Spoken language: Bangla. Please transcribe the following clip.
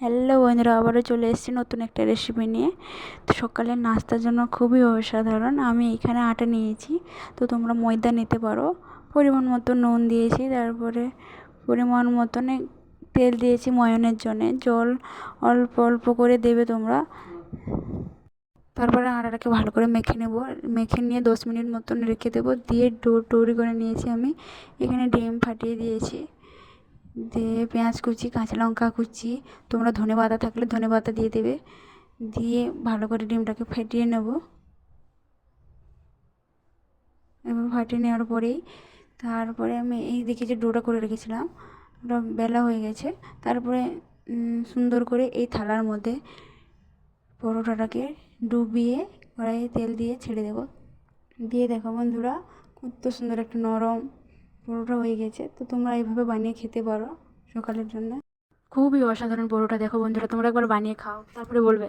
হ্যালো বন্ধুরা, আবারও চলে এসেছি নতুন একটা রেসিপি নিয়ে। তো সকালের নাস্তার জন্য খুবই অসাধারণ। আমি এখানে আটা নিয়েছি, তো তোমরা ময়দা নিতে পারো। পরিমাণ মতো নুন দিয়েছি, তারপরে পরিমাণ মতন তেল দিয়েছি ময়ানের জন্যে। জল অল্প অল্প করে দেবে তোমরা। তারপরে আটাটাকে ভালো করে মেখে নেব। মেখে নিয়ে 10 মিনিট মতন রেখে দেবো। দিয়ে ডো তৈরি করে নিয়েছি আমি। এখানে ডিম ফাটিয়ে দিয়েছি, দিয়ে পেঁয়াজ কুচি, কাঁচা লঙ্কা কুচি, তোমরা ধনেপাতা থাকলে ধনেপাতা দিয়ে দেবে। দিয়ে ভালো করে ডিমটাকে ফেটিয়ে নেব। এবার ফাটিয়ে নেওয়ার পরেই তারপরে আমি এই দিকে যে ডোটা করে রেখেছিলাম, ওটা বেলা হয়ে গেছে। তারপরে সুন্দর করে এই থালার মধ্যে পরোটাটাকে ডুবিয়ে কড়াইয়ে তেল দিয়ে ছেড়ে দেবো। দিয়ে দেখো বন্ধুরা, কত সুন্দর একটা নরম পরোটা হয়ে গেছে। তো তোমরা এইভাবে বানিয়ে খেতে পারো সকালের জন্য। খুবই অসাধারণ পরোটা। দেখো বন্ধুরা, তোমরা একবার বানিয়ে খাও, তারপরে বলবে।